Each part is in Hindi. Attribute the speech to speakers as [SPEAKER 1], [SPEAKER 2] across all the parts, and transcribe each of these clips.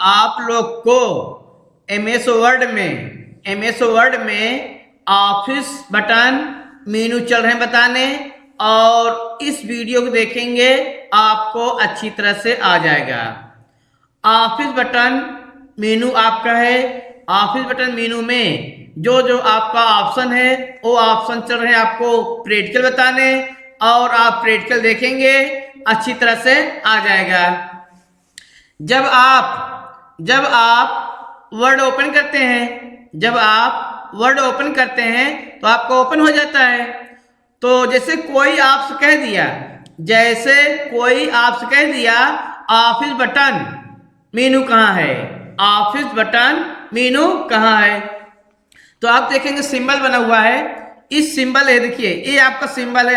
[SPEAKER 1] आप लोग को एमएस वर्ड में ऑफिस बटन मेनू चल रहे हैं बताने, और इस वीडियो को देखेंगे आपको अच्छी तरह से आ जाएगा। ऑफिस बटन मेनू आपका है। ऑफिस बटन मेनू में जो जो आपका ऑप्शन है वो ऑप्शन चल रहे हैं आपको प्रैक्टिकल बताने, और आप प्रैक्टिकल देखेंगे अच्छी तरह से आ जाएगा। जब आप वर्ड ओपन करते हैं, तो आपको ओपन हो जाता है। तो जैसे कोई आपसे कह दिया ऑफिस बटन मेनू कहाँ है, ऑफिस बटन मेनू कहाँ है, तो आप देखेंगे सिंबल बना हुआ है। इस सिंबल है, देखिए ये आपका सिंबल है,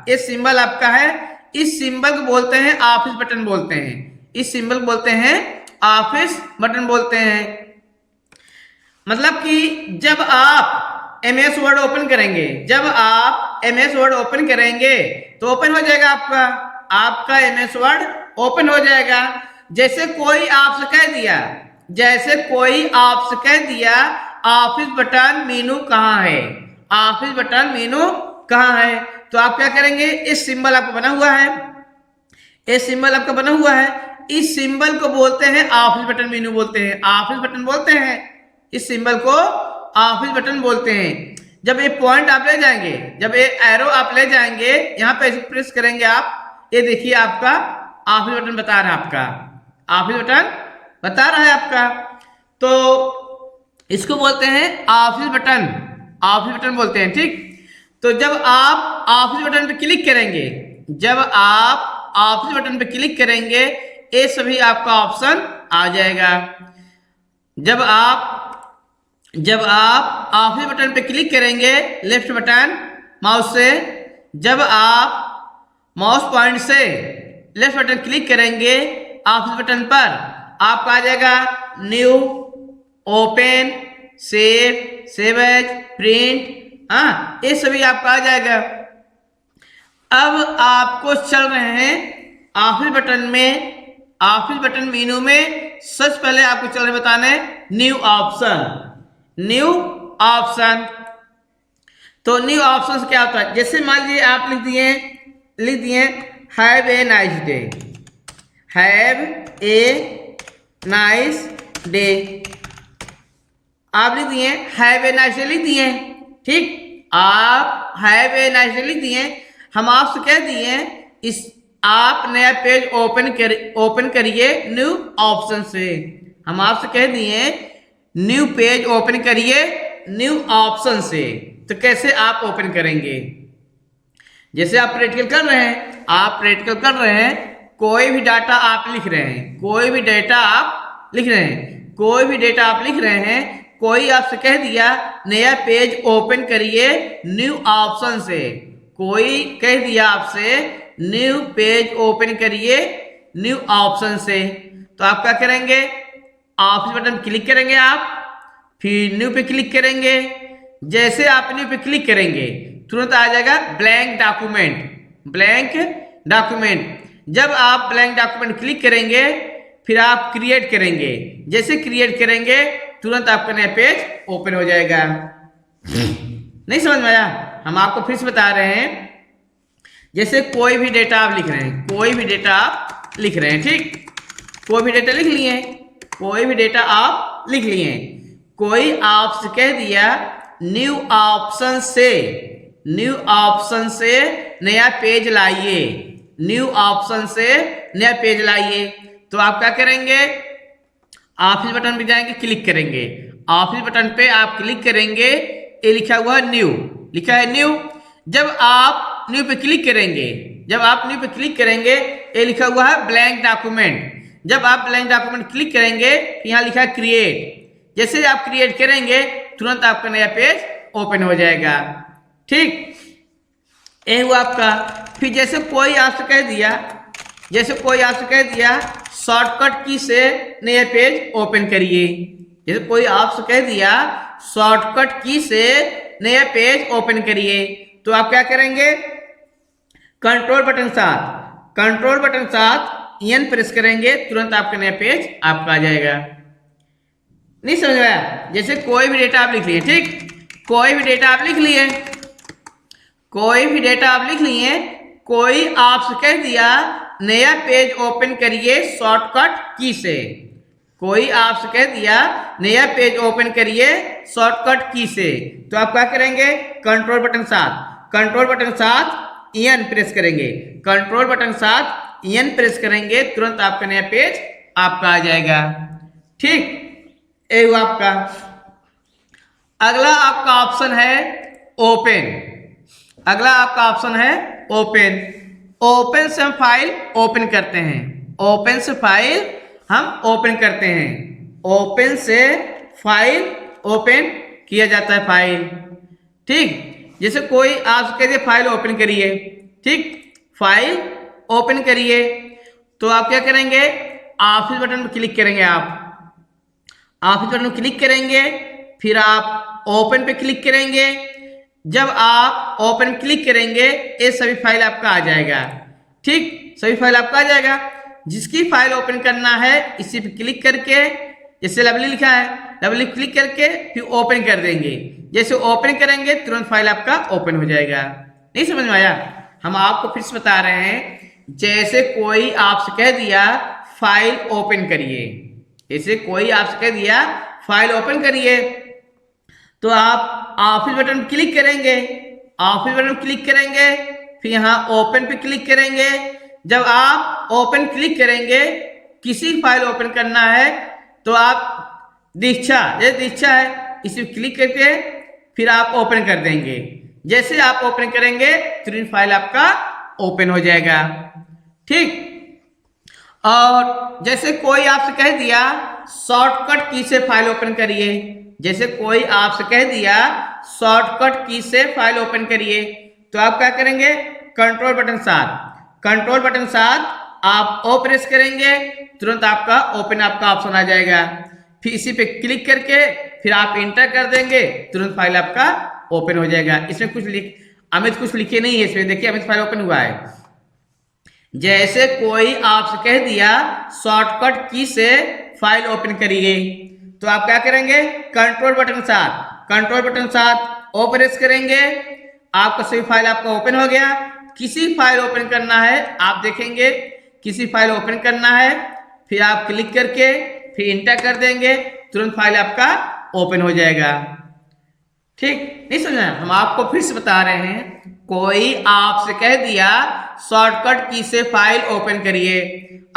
[SPEAKER 1] ये सिंबल आपका है। इस सिंबल को बोलते हैं ऑफिस बटन बोलते हैं। इस सिंबल को बोलते हैं ऑफिस बटन बोलते हैं। मतलब कि जब आप एमएस वर्ड ओपन करेंगे तो ओपन हो जाएगा आपका एमएस वर्ड ओपन हो जाएगा। जैसे कोई आपसे कह दिया ऑफिस बटन मेनू कहाँ है, तो आप क्या करेंगे, इस सिंबल आपका बना हुआ है, इस सिंबल को बोलते हैं ऑफिस बटन मेनू बोलते हैं, इस सिंबल को ऑफिस बटन बोलते हैं। जब ये पॉइंट आप ले जाएंगे, जब ये एरो आप ले जाएंगे, यहाँ पे प्रेस करेंगे आप, ये देखिए आपका ऑफिस बटन बता रहा है आपका, तो इसको बोलते हैं ऑफिस बटन बोलते हैं। ठीक, तो जब आप ऑफिस बटन पे क्लिक करेंगे, ये सभी आपका ऑप्शन आ जाएगा। जब आप ऑफिस बटन पे क्लिक करेंगे लेफ्ट बटन माउस से, जब आप माउस पॉइंट से लेफ्ट बटन क्लिक करेंगे ऑफिस बटन पर, आपका आ जाएगा new, open, save as, print, ये सभी आपका आ जाएगा। अब आपको चल रहे हैं ऑफिस बटन मेनू में सबसे पहले आपको चल रहे बताने न्यू ऑप्शन। तो न्यू ऑप्शन से क्या होता है, जैसे मान लीजिए आप लिख दिए हैव ए नाइस डे, आप लिख दिए हैव ए नाइस डे लिख दिए। ठीक, आप हैव ए नाइस डे लिख दिए। हम आपसे कह दिए आप नया पेज ओपन करिए न्यू ऑप्शन से। हम आपसे कह दिए न्यू पेज ओपन करिए न्यू ऑप्शन से। तो कैसे आप ओपन करेंगे, जैसे आप प्रैक्टिकल कर रहे हैं, कोई भी डाटा आप लिख रहे हैं, कोई आपसे कह दिया नया पेज ओपन करिए न्यू ऑप्शन से, कोई कह दिया आपसे न्यू पेज ओपन करिए न्यू ऑप्शन से, तो आप क्या करेंगे, ऑफिस बटन क्लिक करेंगे, आप फिर न्यू पे क्लिक करेंगे। जैसे आप न्यू पे क्लिक करेंगे तुरंत आ जाएगा ब्लैंक डॉक्यूमेंट। जब आप ब्लैंक डॉक्यूमेंट क्लिक करेंगे फिर आप क्रिएट करेंगे, जैसे क्रिएट करेंगे तुरंत आपका नया पेज ओपन हो जाएगा। नहीं समझ में आया? हम आपको फिर से बता रहे हैं, जैसे कोई भी डेटा आप लिख रहे हैं, ठीक, कोई भी डेटा आप लिख लिए, कोई आपसे कह दिया न्यू ऑप्शन से नया पेज लाइए, तो आप क्या करेंगे, ऑफिस बटन पे जाएंगे, क्लिक करेंगे, ऑफिस बटन पे आप क्लिक करेंगे, ये लिखा हुआ न्यू, जब आप न्यू पे क्लिक करेंगे ये लिखा हुआ है ब्लैंक डॉक्यूमेंट। जब आप ब्लैंक डॉक्यूमेंट क्लिक करेंगे यहाँ लिखा है क्रिएट, जैसे आप क्रिएट करेंगे तुरंत आपका नया पेज ओपन हो जाएगा। ठीक, ये हुआ आपका। फिर जैसे कोई आपसे कह दिया शॉर्टकट की से नया पेज ओपन करिए, तो आप क्या करेंगे, कंट्रोल बटन साथ एन प्रेस करेंगे तुरंत आपका नया पेज आपका आ जाएगा। नहीं समझ में आया? जैसे कोई भी डेटा आप लिख लिए, ठीक, कोई भी डेटा आप लिख लिए, कोई भी डेटा आप लिख लिए, कोई आपसे कह दिया नया पेज ओपन करिए शॉर्टकट की से, कोई आपसे कह दिया नया पेज ओपन करिए शॉर्टकट की से, तो आप क्या करेंगे? Control button 7, control button 7 N press करेंगे, कंट्रोल बटन 7 एन प्रेस करेंगे, तुरंत आपका नया पेज आपका आ जाएगा। ठीक, ये हुआ आपका। अगला आपका ऑप्शन है ओपन, अगला आपका ऑप्शन है ओपन। ओपन से हम फाइल ओपन करते हैं, ओपन से फाइल हम ओपन करते हैं, ओपन से फाइल ओपन किया जाता है फाइल। ठीक, जैसे कोई आपसे कह दिए फाइल ओपन करिए, ठीक, फाइल ओपन करिए, तो आप क्या करेंगे? ऑफिस बटन पर क्लिक करेंगे, आप ऑफिस बटन पर क्लिक करेंगे, फिर आप ओपन पे क्लिक करेंगे। जब आप ओपन क्लिक करेंगे ये सभी फाइल आपका आ जाएगा। ठीक, सभी फाइल आपका आ जाएगा। जिसकी फाइल ओपन करना है इसी पे क्लिक करके, जैसे लवली लिखा है, लवली क्लिक करके फिर ओपन कर देंगे। जैसे ओपन करेंगे तुरंत फाइल आपका ओपन हो जाएगा। नहीं समझ में आया? हम आपको फिर से बता रहे हैं, जैसे कोई आपसे कह दिया फाइल ओपन करिए, जैसे कोई आपसे कह दिया फाइल ओपन करिए, तो आप ऑफिस बटन पर क्लिक करेंगे, ऑफिस बटन पर क्लिक करेंगे, फिर यहाँ ओपन पे क्लिक करेंगे। जब आप ओपन क्लिक करेंगे, किसी फाइल ओपन करना है तो आप दीक्षा, ये दीक्षा है, इसे क्लिक करके फिर आप ओपन कर देंगे। जैसे आप ओपन करेंगे तुरंत फाइल आपका ओपन हो जाएगा। ठीक, और जैसे कोई आपसे कह दिया शॉर्टकट की से फाइल ओपन करिए, जैसे कोई आपसे कह दिया शॉर्टकट की से फाइल ओपन करिए, तो आप क्या करेंगे? कंट्रोल बटन 7, कंट्रोल बटन 7 आप ओ प्रेस करेंगे, तुरंत आपका ओपन आपका ऑप्शन आ जाएगा। फिर इसी पे क्लिक करके फिर आप इंटर कर देंगे, तुरंत फाइल आपका ओपन हो जाएगा। इसमें कुछ अमित कुछ लिखे नहीं है इसमें, देखिए अमित फाइल ओपन हुआ है। जैसे कोई आपसे कह दिया शॉर्टकट की से फाइल ओपन करिए, तो आप क्या करेंगे? कंट्रोल बटन 7, कंट्रोल बटन 7 ओ प्रेस करेंगे, आपका सभी फाइल आपका ओपन हो गया। किसी फाइल ओपन करना है, आप देखेंगे किसी फाइल ओपन करना है, फिर आप क्लिक करके फिर इंटर कर देंगे, तुरंत फाइल आपका ओपन हो जाएगा। ठीक, नहीं समझा? हम आपको फिर से बता रहे हैं, कोई आपसे कह दिया शॉर्टकट की से फाइल ओपन करिए,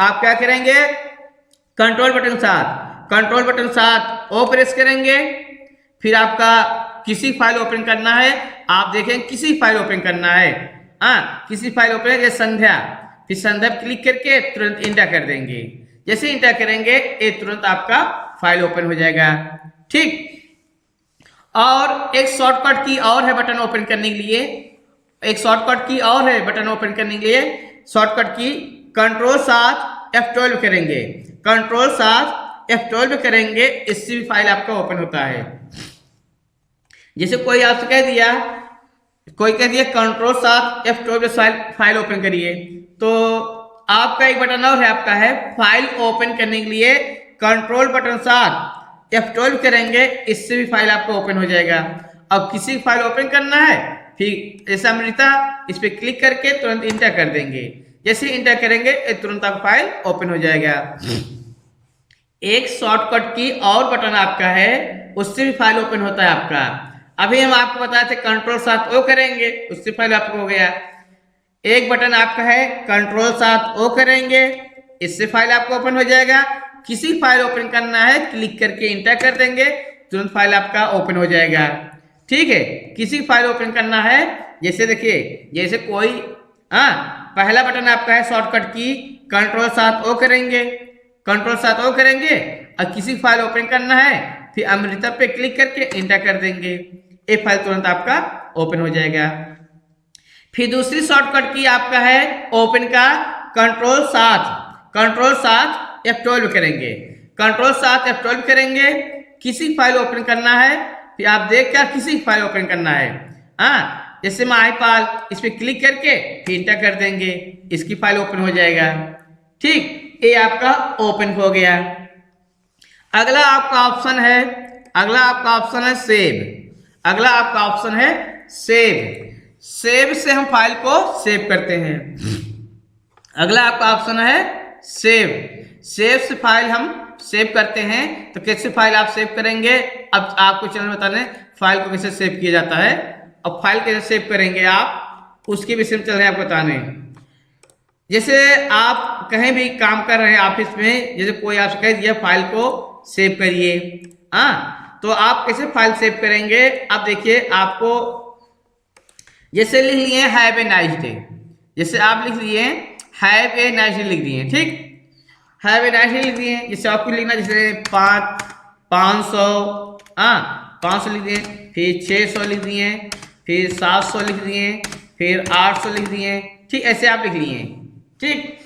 [SPEAKER 1] आप क्या करेंगे? कंट्रोल बटन 7, कंट्रोल बटन 7 ओ प्रेस करेंगे, फिर आपका किसी फाइल ओपन करना है, आप देखें किसी फाइल ओपन करना है, किसी फाइल ओपन है जैसे संध्या, फिर संध्या क्लिक करके तुरंत इंटर कर देंगे। जैसे इंटर करेंगे ये तुरंत आपका फाइल ओपन हो जाएगा। ठीक, और एक शॉर्टकट की और है बटन ओपन करने के लिए, एक शॉर्टकट की और है बटन ओपन करने के लिए, शॉर्टकट की कंट्रोल 7 F12 करेंगे, कंट्रोल 7 F12 करेंगे, इससे भी फाइल आपका ओपन होता है। जैसे कोई आपसे कह दिया, कोई कह दिया कंट्रोल 7 F12 फाइल ओपन करिए, तो आपका एक बटन और है, आपका है फाइल ओपन करने के लिए कंट्रोल बटन 7 F12 करेंगे, इससे भी फाइल आपका ओपन हो जाएगा। अब किसी फाइल ओपन करना है, फिर जैसे अमृता, इस पर क्लिक करके तुरंत इंटर कर देंगे। जैसे इंटर करेंगे तुरंत आपका फाइल ओपन हो जाएगा। एक शॉर्टकट की और बटन आपका है, उससे भी फाइल ओपन होता है आपका। अभी हम आपको बताए थे कंट्रोल 7 ओ करेंगे, उससे फाइल आपको हो गया। एक बटन आपका है कंट्रोल 7 ओ करेंगे, इससे फाइल आपको ओपन हो जाएगा। किसी फाइल ओपन करना है, क्लिक करके इंटर कर देंगे, तुरंत फाइल आपका ओपन हो जाएगा। ठीक है, किसी फाइल ओपन करना है, जैसे देखिए, जैसे कोई पहला बटन आपका है शॉर्टकट की कंट्रोल 7 ओ करेंगे, कंट्रोल 7 ओ करेंगे, और किसी फाइल ओपन करना है, फिर अमृता पे क्लिक करके इंटर कर देंगे, एक फाइल तुरंत आपका ओपन हो जाएगा। फिर दूसरी शॉर्टकट की आपका है ओपन का कंट्रोल 7 F12 करेंगे, कंट्रोल 7 F12 करेंगे, किसी फाइल ओपन करना है, फिर आप देख कर किसी फाइल ओपन करना है, जैसे माईपाल, इस पर क्लिक करके फिर इंटर कर देंगे, इसकी फाइल ओपन हो जाएगा। ठीक, ये आपका ओपन हो गया। अगला आपका ऑप्शन है सेव। अगला आपका ऑप्शन है सेव से हम फाइल को सेव करते हैं। अगला आपका ऑप्शन है सेव से फाइल हम सेव करते हैं। तो कैसे फाइल आप सेव करेंगे, अब आपको चैनल बताने फाइल को कैसे सेव किया जाता है। अब फाइल कैसे सेव करेंगे आप, उसके विषय में चल रहे हैं आपको बताने। जैसे आप कहीं भी काम कर रहे हैं ऑफिस में, जैसे कोई आपसे कह दिया फाइल को सेव करिए, हाँ, तो आप कैसे फाइल सेव करेंगे। अब देखिए, आपको जैसे लिख लिए हैव ए नाइस डे, जैसे आप लिख लिए हैव ए नाइस डे लिख दिए, ठीक, हैव ए नाइस डे लिख दिए। जैसे आपको लिखना, जैसे 500, हाँ 500 लिख दिए, फिर 600 लिख दिए, फिर 700 लिख दिए, फिर 800 लिख दिए, ठीक, ऐसे आप लिख लिए, ठीक।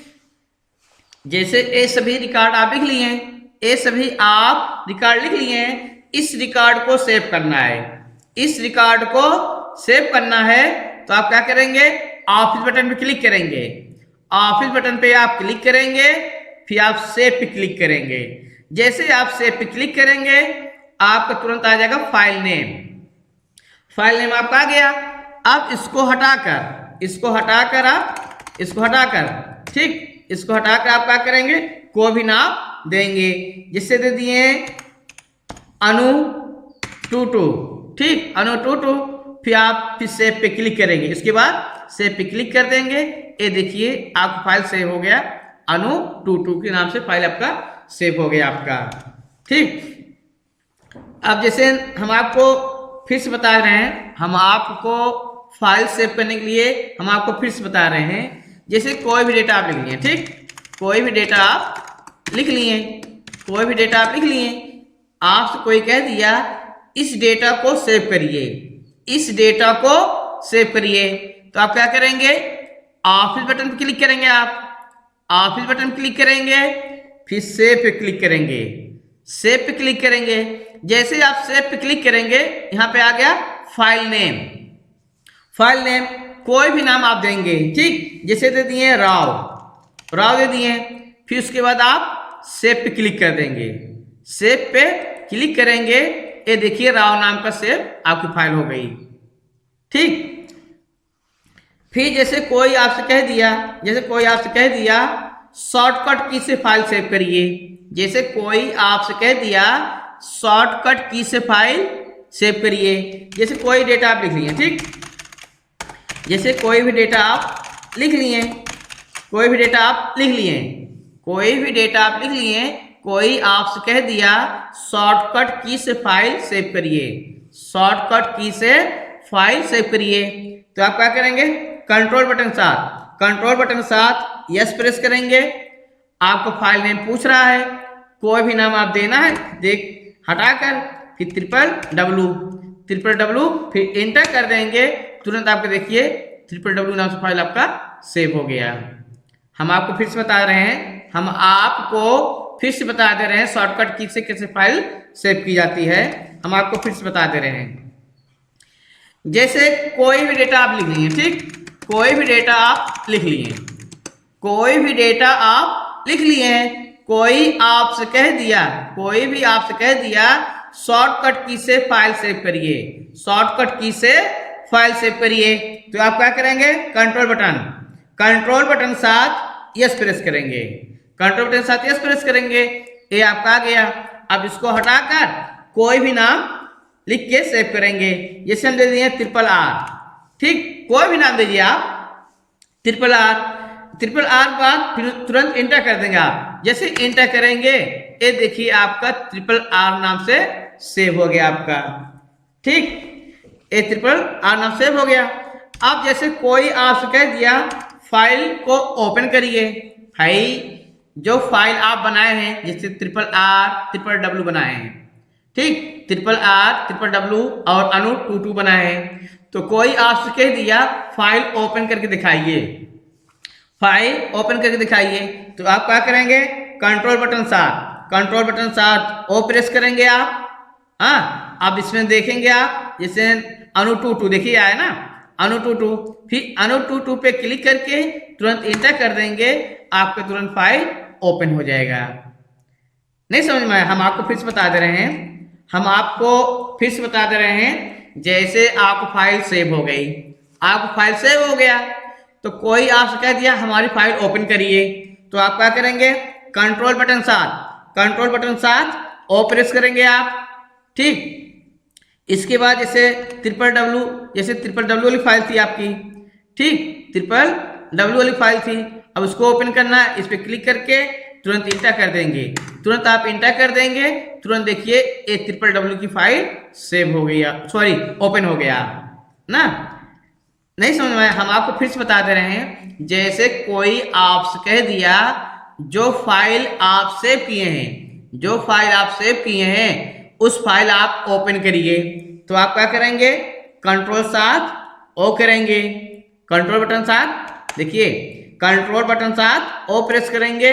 [SPEAKER 1] जैसे ये सभी रिकॉर्ड आप लिख लिए, ये सभी आप रिकॉर्ड लिख लिए। इस रिकॉर्ड को सेव करना है, इस रिकॉर्ड को सेव करना है, तो आप क्या करेंगे, ऑफिस बटन पे क्लिक करेंगे। ऑफिस बटन पे आप क्लिक करेंगे, फिर आप सेव पे क्लिक करेंगे। जैसे आप सेव पे क्लिक करेंगे, आपका तुरंत आ जाएगा फाइल नेम आपका आ गया। अब इसको हटाकर ठीक, इसको हटाकर आप क्या करेंगे, कोई भी नाम देंगे। जिससे दे दिए अनु 22, ठीक, अनु 22। फिर सेव पे क्लिक करेंगे, इसके बाद सेव पे क्लिक कर देंगे। ये देखिए आपका फाइल सेव हो गया, अनु 22 के नाम से फाइल आपका सेव हो गया आपका, ठीक। अब जैसे हम आपको फिर से बता रहे हैं, हम आपको फाइल सेव करने के लिए हम आपको फिर से बता रहे हैं। जैसे कोई भी डेटा आप लिख लिए, ठीक, कोई भी डेटा आप लिख लिए, आपसे कोई कह दिया इस डेटा को सेव करिए, तो आप क्या करेंगे, ऑफिस बटन पर क्लिक करेंगे। आप ऑफिस बटन क्लिक करेंगे, फिर सेव पे क्लिक करेंगे। जैसे आप सेव पे क्लिक करेंगे, यहाँ पे आ गया फाइल नेम, कोई भी नाम आप देंगे, ठीक, जैसे दे दिए राव दे दिए। फिर उसके बाद आप सेव पे क्लिक कर देंगे, सेव पे क्लिक करेंगे। ये देखिए राव नाम का सेव आपकी फाइल हो गई, ठीक। फिर जैसे कोई आपसे कह दिया शॉर्टकट की से फाइल सेव करिए, जैसे कोई आपसे कह दिया शॉर्टकट की से फाइल सेव करिए। जैसे कोई डेटा आप लिख लिए, ठीक, जैसे कोई भी डेटा आप लिख लिए, कोई आपसे कह दिया शॉर्टकट की से फाइल सेव करिए, तो आप क्या करेंगे, कंट्रोल बटन साथ यस प्रेस करेंगे। आपको फाइल नेम पूछ रहा है, कोई भी नाम आप देना है, हटाकर फिर www फिर एंटर कर देंगे। तुरंत आपको देखिए www नाम से फाइल आपका सेव हो गया। हम आपको फिर से बता दे रहे हैं शॉर्टकट की से कैसे फाइल सेव की जाती है। हम आपको फिर से बता दे रहे हैं। जैसे कोई भी डेटा आप लिख लिए, ठीक, कोई भी डेटा आप लिख लिए, कोई आपसे कह दिया शॉर्टकट की से फाइल सेव करिए, तो आप क्या करेंगे, कंट्रोल बटन साथ यस प्रेस करेंगे। ये आपका आ गया। अब इसको हटाकर कोई भी नाम लिख के सेव करेंगे। जैसे हम दे दिए RRR, ठीक, कोई भी नाम दीजिए आप, RRR बाद फिर तुरंत इंटर कर देंगे आप। जैसे इंटर करेंगे, ये देखिए आपका RRR नाम से सेव हो गया आपका, ठीक, ये RRR नाम सेव हो गया। अब जैसे कोई आपसे कह दिया फाइल को ओपन करिए, जो फाइल आप बनाए हैं, जैसे RRR बनाए हैं, ठीक, RRR और अनु 22 बनाए हैं, तो कोई आपसे कह दिया फाइल ओपन करके दिखाइए, तो आप क्या करेंगे, कंट्रोल बटन साथ ओ प्रेस करेंगे आप। हाँ, अब इसमें देखेंगे आप, जैसे अनु 22 देखिए आया ना, अनु 22, फिर अनु 22 पे क्लिक करके तुरंत इंटर कर देंगे। आपका तुरंत फाइल ओपन हो जाएगा। नहीं समझ में आया? हम आपको फिर से बता दे रहे हैं, हम आपको फिर से बता दे रहे हैं। जैसे आपको फाइल सेव हो गई, आपको फाइल सेव हो गया, तो कोई आपसे कह दिया हमारी फाइल ओपन करिए, तो आप क्या करेंगे? कंट्रोल बटन 7 ओ प्रेस करेंगे आप। ठीक, इसके बाद जैसे ट्रिपल डब्ल्यू वाली फाइल थी आपकी, ठीक, ट्रिपल डब्ल्यू वाली फाइल थी, अब उसको ओपन करना है। इस पर क्लिक करके तुरंत इंटर कर देंगे, तुरंत आप इंटर कर देंगे, तुरंत देखिए ये ट्रिपल डब्ल्यू की फाइल सेव हो गई, सॉरी ओपन हो गया ना। नहीं समझ में आया? हम आपको फिर से बता दे रहे हैं, जैसे कोई आपसे कह दिया जो फाइल आप सेव किए हैं, उस फाइल आप ओपन करिए, तो आप क्या करेंगे? कंट्रोल 7 ओ करेंगे, कंट्रोल बटन 7, देखिए कंट्रोल बटन 7 ओ प्रेस करेंगे,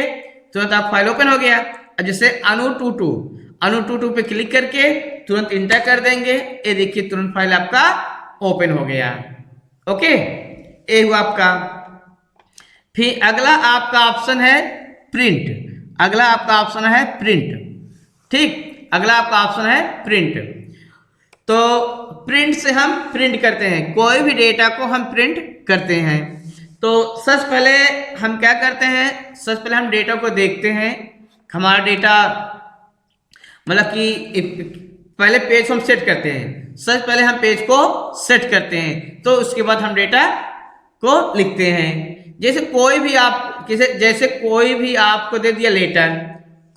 [SPEAKER 1] तुरंत आप फाइल ओपन हो गया। अब जैसे अनु22 पे क्लिक करके तुरंत इंटर कर देंगे, ये देखिए तुरंत फाइल आपका ओपन हो गया। ओके, ये हुआ आपका। फिर अगला आपका ऑप्शन है प्रिंट, ठीक, अगला आपका ऑप्शन है प्रिंट। तो प्रिंट से हम प्रिंट करते हैं, कोई भी डेटा को हम प्रिंट करते हैं। तो सबसे पहले हम क्या करते हैं? सबसे पहले हम डेटा को देखते हैं, हमारा डेटा मतलब कि पहले पेज हम सेट करते हैं, सबसे पहले हम पेज को सेट करते हैं, तो उसके बाद हम डेटा को लिखते हैं। जैसे कोई भी आपको दे दिया लेटर,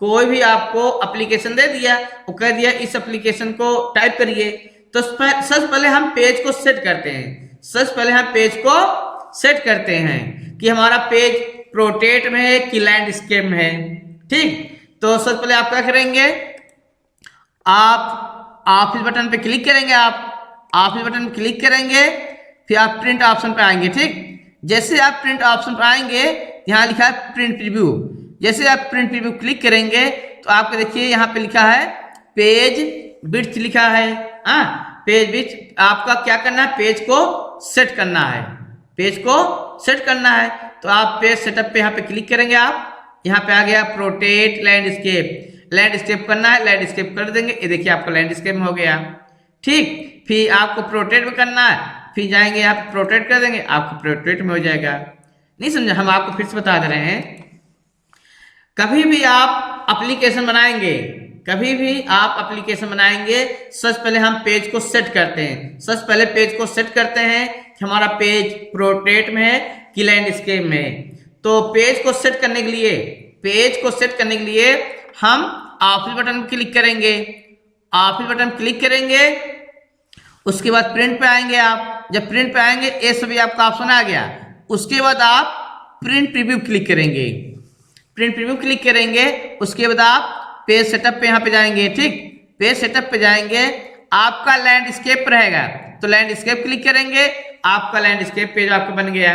[SPEAKER 1] कोई भी आपको एप्लीकेशन दे दिया, वो कह दिया इस एप्लीकेशन को टाइप करिए, तो सबसे पहले हम पेज को सेट करते हैं, कि हमारा पेज प्रोटेट में है कि लैंडस्केप में है। ठीक, तो सबसे पहले आप क्या करेंगे? आप ऑफिस बटन पे क्लिक करेंगे, फिर आप प्रिंट ऑप्शन पे आएंगे। ठीक, जैसे आप प्रिंट ऑप्शन पर आएंगे, यहाँ लिखा है प्रिंट प्रीव्यू, जैसे आप प्रिंट प्रीव्यू क्लिक करेंगे तो आपको देखिए यहाँ पे लिखा है पेज विड्थ लिखा है। पेज विड्थ आपका क्या करना है? पेज को सेट करना है, तो आप पेज सेटअप पे यहाँ पे क्लिक करेंगे। आप यहाँ पे आ गया प्रोटेट लैंडस्केप करना है, लैंडस्केप कर देंगे, ये देखिए आपका लैंडस्केप में हो गया। ठीक, फिर आपको प्रोटेट में करना है, फिर जाएंगे यहाँ पे प्रोटेट कर देंगे, आपको प्रोटेट में हो जाएगा। नहीं समझा? हम आपको फिर से बता दे रहे हैं, कभी भी आप एप्लीकेशन बनाएंगे, सबसे पहले हम पेज को सेट करते हैं, कि हमारा पेज प्रोटेट में है कि लैंडस्केप में है। तो पेज को सेट करने के लिए हम ऑफिस बटन क्लिक करेंगे, उसके बाद प्रिंट पे आएंगे। आप जब प्रिंट पे आएंगे, ये सभी आपका ऑप्शन आ गया, उसके बाद आप प्रिंट प्रीव्यू क्लिक करेंगे, उसके बाद आप पेज सेटअप पे यहाँ पे जाएंगे। ठीक, पेज सेटअप पे जाएंगे, आपका लैंडस्केप रहेगा, तो लैंडस्केप क्लिक करेंगे, आपका लैंडस्केप पेज आपका बन गया।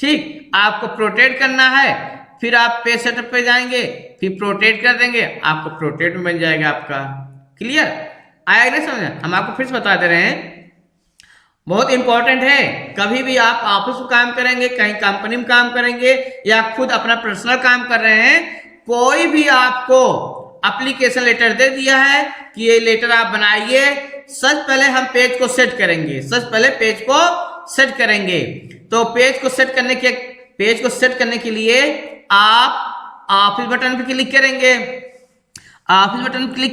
[SPEAKER 1] ठीक, आपको प्रोटेट करना है, फिर आप पेज सेटअप पे जाएंगे, फिर प्रोटेट कर देंगे, आपको प्रोटेट में बन जाएगा आपका। क्लियर आया नहीं समझ? हम आपको फिर से बता दे रहे हैं, बहुत इंपॉर्टेंट है। कभी भी आप ऑफिस में काम करेंगे, कहीं कंपनी में काम करेंगे, या खुद अपना पर्सनल काम कर रहे हैं, कोई भी आपको एप्लीकेशन लेटर दे दिया है कि ये लेटर आप बनाइए, सबसे पहले हम पेज को सेट करेंगे। तो पेज को सेट करने के लिए आप ऑफिस बटन पे क्लिक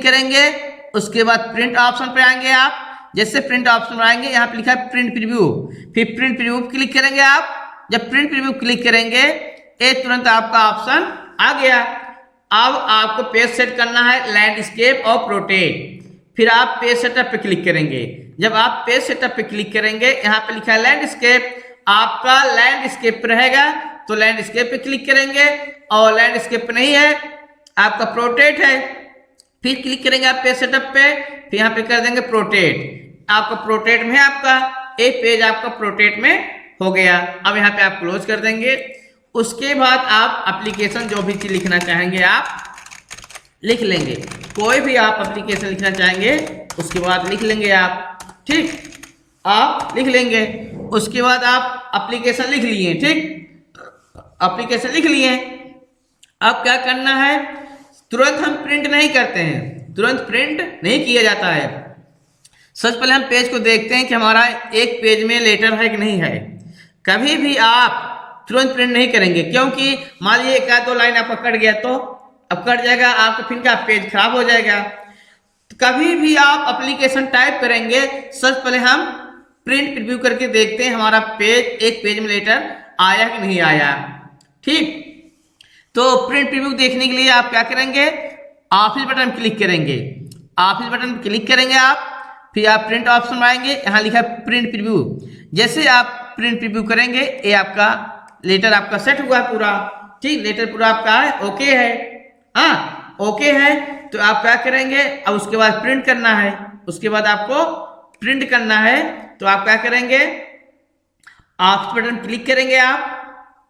[SPEAKER 1] करेंगे, उसके बाद प्रिंट ऑप्शन पे आएंगे। आप जैसे प्रिंट ऑप्शन पर आएंगे, यहाँ पे लिखा है प्रिंट प्रीव्यू, फिर प्रिंट प्रीव्यू क्लिक करेंगे। आप जब प्रिंट प्रीव्यू क्लिक करेंगे, ये तुरंत आपका ऑप्शन आ गया। अब आपको पेज सेट करना है लैंडस्केप और प्रोटेट, फिर आप पेज सेटअप पे क्लिक करेंगे। जब आप पेज सेटअप पे क्लिक करेंगे, यहाँ पे लिखा है लैंडस्केप, आपका लैंडस्केप रहेगा, तो लैंडस्केप पे क्लिक करेंगे, और लैंडस्केप नहीं है, आपका प्रोटेट है, फिर क्लिक करेंगे आप पेज सेटअप पे, फिर यहाँ पे कर देंगे प्रोटेट, आपका प्रोटेट में है, आपका एक पेज आपका प्रोटेट में हो गया। अब यहाँ पे आप क्लोज कर देंगे। उसके बाद आप एप्लीकेशन जो भी चीज लिखना चाहेंगे आप लिख लेंगे, कोई भी आप एप्लीकेशन लिखना चाहेंगे उसके बाद लिख लेंगे आप। ठीक, आप लिख लेंगे, उसके बाद आप एप्लीकेशन लिख लिए। ठीक, एप्लीकेशन लिख लिए, अब क्या करना है, तुरंत हम प्रिंट नहीं करते हैं, तुरंत प्रिंट नहीं किया जाता है। सबसे पहले हम पेज को देखते हैं कि हमारा एक पेज में लेटर है कि नहीं है। कभी भी आप तुरंत प्रिंट नहीं करेंगे, क्योंकि मान लीजिए एक या दो लाइन आपका कट गया तो अब कट जाएगा आपका, फिर का पेज खराब हो जाएगा। तो कभी भी आप एप्लीकेशन टाइप करेंगे, सबसे पहले हम प्रिंट प्रीव्यू करके देखते हैं हमारा पेज, एक पेज में लेटर आया कि नहीं आया। ठीक, तो प्रिंट प्रीव्यू देखने के लिए आप क्या करेंगे, ऑफिस बटन क्लिक करेंगे। ऑफिस बटन क्लिक करेंगे आप, फिर आप प्रिंट ऑप्शन में आएंगे, यहाँ लिखा है प्रिंट प्रीव्यू। जैसे आप प्रिंट प्रीव्यू करेंगे, ये आपका लेटर आपका सेट हुआ है पूरा। ठीक, लेटर पूरा आपका है, ओके है, हाँ ओके है। तो आप क्या करेंगे, अब उसके बाद प्रिंट करना है, उसके बाद आपको प्रिंट करना है। तो आप क्या करेंगे, ऑफिस बटन क्लिक करेंगे आप,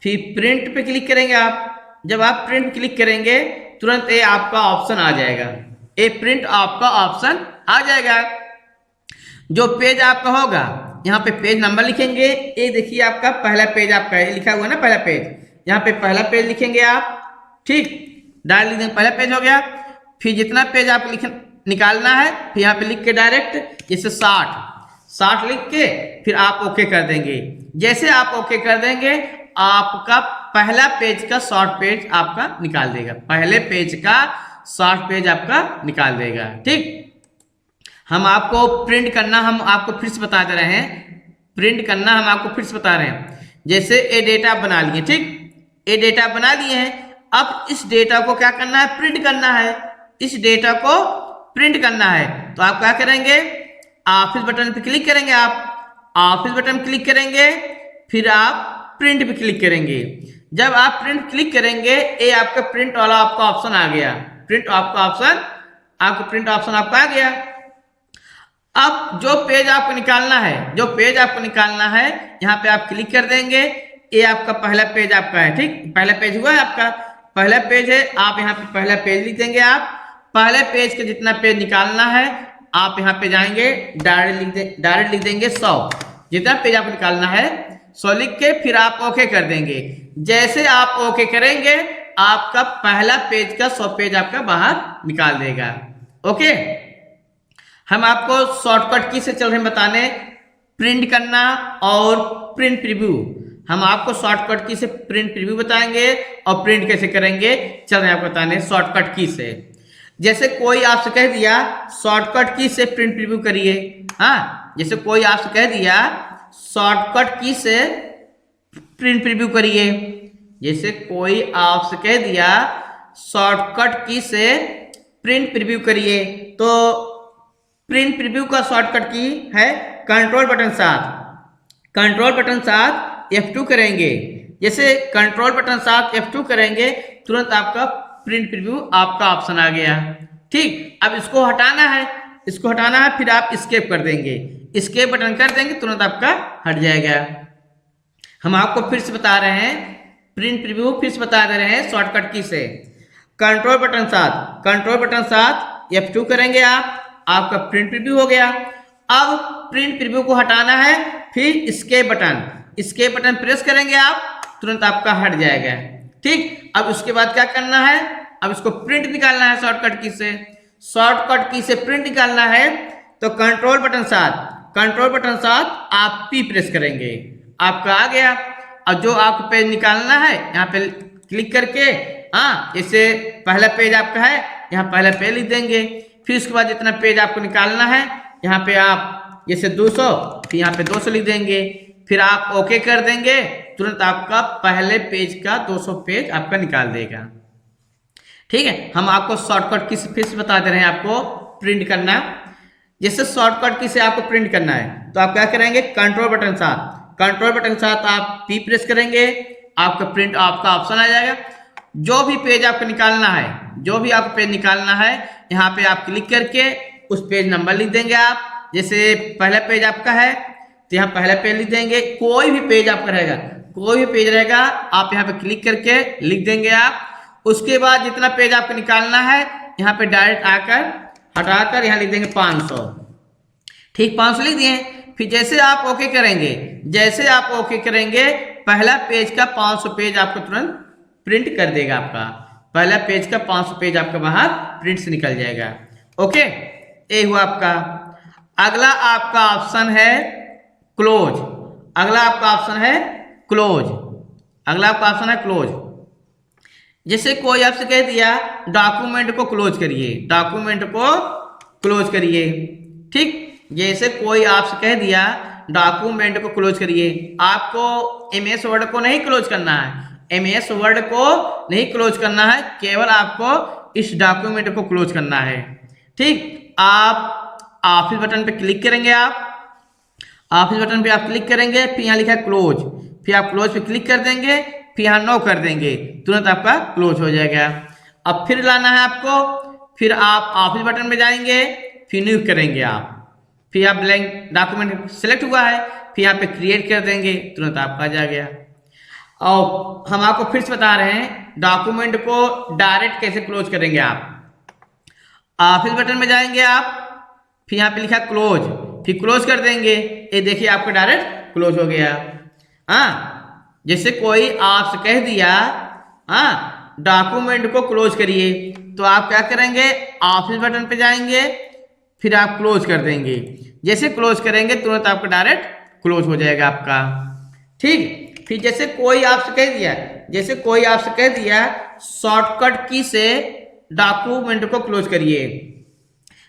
[SPEAKER 1] फिर प्रिंट पे क्लिक करेंगे आप। जब आप प्रिंट क्लिक करेंगे तुरंत ये आपका ऑप्शन आ जाएगा, ये प्रिंट आपका ऑप्शन आ जाएगा। जो पेज आपका होगा, यहाँ पे पेज नंबर लिखेंगे। ये देखिए आपका पहला पेज आपका है, लिखा हुआ है ना पहला पेज, यहाँ पे पहला पेज लिखेंगे आप। ठीक, डायरेक्ट लिख देंगे, पहला पेज हो गया। फिर जितना पेज आप निकालना है, फिर यहाँ पे लिख के डायरेक्ट जैसे 60 लिख के फिर आप ओके कर देंगे। जैसे आप ओके कर देंगे, आपका पहला पेज का शॉर्ट पेज आपका निकाल देगा, पहले पेज का शॉर्ट पेज आपका निकाल देगा। ठीक, हम आपको प्रिंट करना, हम आपको फिर से बता दे रहे हैं, प्रिंट करना हम आपको फिर से बता रहे हैं। जैसे ये डेटा बना लिए, ठीक, ये डेटा बना लिए हैं। अब इस डेटा को क्या करना है, प्रिंट करना है, इस डेटा को प्रिंट करना है। तो आप क्या करेंगे, ऑफिस बटन पे क्लिक करेंगे आप, ऑफिस बटन क्लिक करेंगे, फिर आप प्रिंट पे क्लिक करेंगे। जब आप प्रिंट क्लिक करेंगे, ये आपका प्रिंट वाला आपका ऑप्शन आ गया, प्रिंट आपका ऑप्शन, आपका प्रिंट ऑप्शन आपका आ गया। अब जो पेज आपको निकालना है, जो पेज आपको निकालना है, यहाँ पे आप क्लिक कर देंगे। ये आपका पहला पेज आपका है, ठीक, पहला पेज हुआ है आपका, पहला पेज है। आप यहाँ पे पहला पेज लिख देंगे। आप पहले पेज के जितना पेज निकालना है, आप यहाँ पे जाएंगे, डायरेक्ट लिख देंगे 100। जितना पेज आपको निकालना है 100 लिख के फिर आप ओके कर देंगे। जैसे आप ओके करेंगे, आपका पहला पेज का 100 पेज आपका बाहर निकाल देगा। ओके, हम आपको शॉर्टकट की से चल रहे हैं बताने, प्रिंट करना और प्रिंट प्रीव्यू। हम आपको शॉर्टकट की से प्रिंट प्रीव्यू बताएंगे और प्रिंट कैसे करेंगे चल रहे हैं आपको बताने शॉर्टकट की से। जैसे कोई आपसे कह दिया शॉर्टकट की से प्रिंट प्रीव्यू करिए, हाँ, जैसे कोई आपसे कह दिया शॉर्टकट की से प्रिंट प्रीव्यू करिए, जैसे कोई आपसे कह दिया शॉर्टकट की से प्रिंट प्रीव्यू करिए, तो प्रिंट प्रीव्यू का शॉर्टकट की है control button 7, control button 7 F2 करेंगे। जैसे कंट्रोल बटन 7 F2 करेंगे, तुरंत आपका प्रिंट प्रीव्यू आपका ऑप्शन आ गया। ठीक, अब इसको हटाना है, इसको हटाना है, फिर आप एस्केप कर देंगे, एस्केप बटन कर देंगे, तुरंत आपका हट जाएगा। हम आपको फिर से बता रहे हैं, प्रिंट प्रीव्यू फिर से बता दे रहे हैं शॉर्टकट की से। Control button 7, control button 7 F2 करेंगे आप, आपका प्रिंट प्रीव्यू हो गया। अब प्रिंट प्रीव्यू को हटाना है, फिर एस्केप बटन प्रेस करेंगे आप, तुरंत आपका हट जाएगा। ठीक, अब उसके बाद क्या करना है, अब इसको प्रिंट निकालना है शॉर्टकट की से, शॉर्टकट की से प्रिंट निकालना है। तो कंट्रोल बटन 7 आप P प्रेस करेंगे, आपका आ गया। और जो आपको पेज निकालना है, यहाँ पे क्लिक करके, हाँ, जैसे पहला पेज आपका है, यहाँ पहला पेज लिख देंगे। फिर उसके बाद जितना पेज आपको निकालना है, यहाँ पे आप जैसे 200, फिर यहाँ पे 200 लिख देंगे, फिर आप ओके कर देंगे, तुरंत आपका पहले पेज का 200 पेज आपका निकाल देगा। ठीक है, हम आपको शॉर्टकट की से फिर से बता दे रहे हैं आपको प्रिंट करना। जैसे शॉर्टकट की से आपको प्रिंट करना है, तो आप क्या करेंगे, कंट्रोल बटन 7 आप P प्रेस करेंगे, आपका प्रिंट आपका ऑप्शन आ जाएगा। जो भी पेज आपको निकालना है, जो भी आपको पेज निकालना है, यहाँ पे आप क्लिक करके उस पेज नंबर लिख देंगे आप। जैसे पहला पेज आपका है, तो यहाँ पहला पेज लिख देंगे। कोई भी पेज आपका रहेगा, कोई भी पेज रहेगा, आप यहाँ पे क्लिक करके लिख देंगे आप। उसके बाद जितना पेज आपको निकालना है, यहाँ पे डायरेक्ट आकर हटाकर यहाँ लिख देंगे 500। ठीक, 500 लिख दिए। फिर जैसे आप ओके करेंगे, जैसे आप ओके करेंगे, पहला पेज का 500 पेज आपको तुरंत प्रिंट कर देगा आपका। पहला पेज का 500 पेज आपका बाहर प्रिंट से निकल जाएगा। ओके, ये हुआ आपका। अगला आपका ऑप्शन है क्लोज। अगला आपका ऑप्शन है क्लोज। अगला आपका ऑप्शन है क्लोज। जैसे कोई आपसे कह दिया डॉक्यूमेंट को क्लोज करिए, डॉक्यूमेंट को क्लोज करिए। ठीक, जैसे कोई आपसे कह दिया डॉक्यूमेंट को क्लोज करिए, आपको एमएस वर्ड को नहीं क्लोज करना है, एमएस वर्ड को नहीं क्लोज करना है, केवल आपको इस डॉक्यूमेंट को क्लोज करना है। ठीक, आप ऑफिस बटन पे क्लिक करेंगे, आप ऑफिस बटन पे आप क्लिक करेंगे, फिर यहाँ लिखा है क्लोज, फिर आप क्लोज पे क्लिक कर देंगे, फिर यहाँ नो कर देंगे, तुरंत आपका क्लोज हो जाएगा। अब फिर लाना है आपको, फिर आप ऑफिस बटन पे जाएंगे, फिर न्यू करेंगे आप, फिर आप ब्लैंक डॉक्यूमेंट सेलेक्ट हुआ है, फिर यहाँ पे क्रिएट कर देंगे, तुरंत आपका आ गया। और हम आपको फिर से बता रहे हैं डॉक्यूमेंट को डायरेक्ट कैसे क्लोज करेंगे। आप ऑफिस बटन में जाएंगे आप, फिर यहाँ पे लिखा क्लोज, फिर क्लोज कर देंगे, ये देखिए आपका डायरेक्ट क्लोज हो गया। हाँ, जैसे कोई आपसे कह दिया हाँ डॉक्यूमेंट को क्लोज करिए, तो आप क्या करेंगे, ऑफिस बटन पे जाएंगे, फिर आप क्लोज कर देंगे। जैसे क्लोज करेंगे तुरंत आपका डायरेक्ट क्लोज हो जाएगा आपका। ठीक, फिर जैसे कोई आपसे कह दिया, जैसे कोई आपसे कह दिया शॉर्टकट की से डॉक्यूमेंट को क्लोज करिए,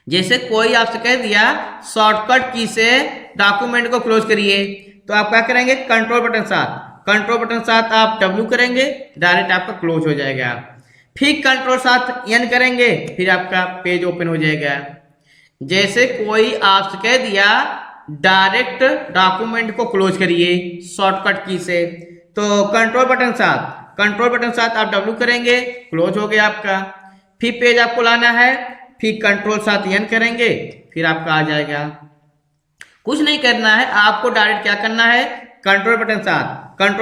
[SPEAKER 1] जैसे कोई आपसे कह दिया शॉर्टकट की से डॉक्यूमेंट को क्लोज करिए, तो आप क्या करेंगे, कंट्रोल बटन साथ, कंट्रोल बटन साथ आप डब्ल्यू करेंगे, डायरेक्ट आपका क्लोज हो जाएगा। फिर कंट्रोल साथ एन करेंगे, फिर आपका पेज ओपन हो जाएगा। जैसे कोई आपसे कह दिया डायरेक्ट डॉक्यूमेंट को क्लोज करिए शॉर्टकट की से, तो कंट्रोल बटन साथ आप डब्ल्यू करेंगे, क्लोज हो गया आपका। फिर पेज आपको लाना है, फिर कंट्रोल साथ एन करेंगे, फिर आपका आ जाएगा। कुछ नहीं करना है आपको, डायरेक्ट क्या करना है, कंट्रोल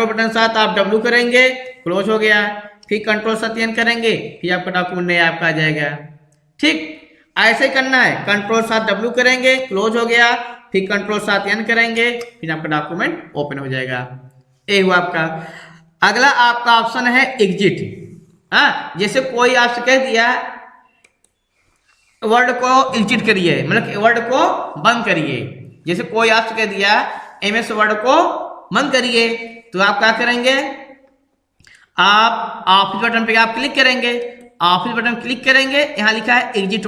[SPEAKER 1] बटन साथ आप डब्ल्यू करेंगे, क्लोज हो गया। फिर कंट्रोल साथ एन करेंगे, फिर आपका डॉक्यूमेंट नया आपका आ जाएगा। ठीक, ऐसे ही करना है, कंट्रोल साथ डब्ल्यू करेंगे, क्लोज हो गया, फिर कंट्रोल साथ एन करेंगे, फिर आपका डॉक्यूमेंट ओपन हो जाएगा। ये हुआ आपका। अगला आपका ऑप्शन है एग्जिट। हाँ, जैसे कोई आपसे कह दिया वर्ड को एग्जिट करिए, मतलब वर्ड को बंद करिए। जैसे कोई आपसे कह दिया एमएस वर्ड को बंद करिए, तो आप क्या करेंगे, आप ऑफिस बटन पे आप क्लिक करेंगे, ऑफिस बटन क्लिक करेंगे, यहाँ लिखा है एग्जिट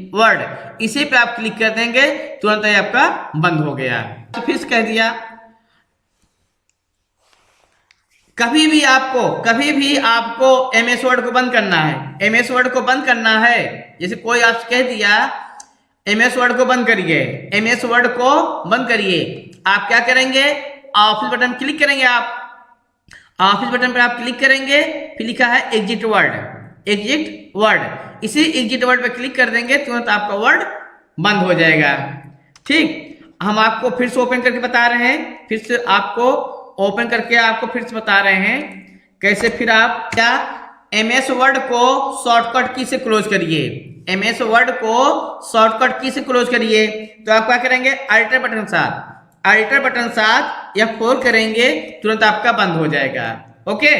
[SPEAKER 1] वर्ड, इसी पे आप क्लिक कर देंगे, तुरंत ही आपका बंद हो गया। तो फिर कह दिया कभी भी आपको एमएस वर्ड को बंद करना है, एमएस वर्ड को बंद करना है। जैसे कोई आपसे कह दिया एमएस वर्ड को बंद करिए, एमएस वर्ड को बंद करिए, आप क्या करेंगे, ऑफिस बटन क्लिक करेंगे, आप ऑफिस बटन पर आप क्लिक करेंगे, फिर लिखा है एग्जिट वर्ड, इसी एग्जिट वर्ड पे क्लिक कर देंगे, तुरंत आपका वर्ड बंद हो जाएगा। ठीक, हम आपको फिर से ओपन करके बता रहे हैं, फिर से आपको ओपन करके आपको फिर से बता रहे हैं कैसे फिर आप क्या एमएस वर्ड को शॉर्टकट की से क्लोज करिए, एमएस वर्ड को शॉर्टकट की से क्लोज करिए। तो आप क्या करेंगे, अल्टर बटन साथ F4 करेंगे, तुरंत आपका बंद हो जाएगा। ओके।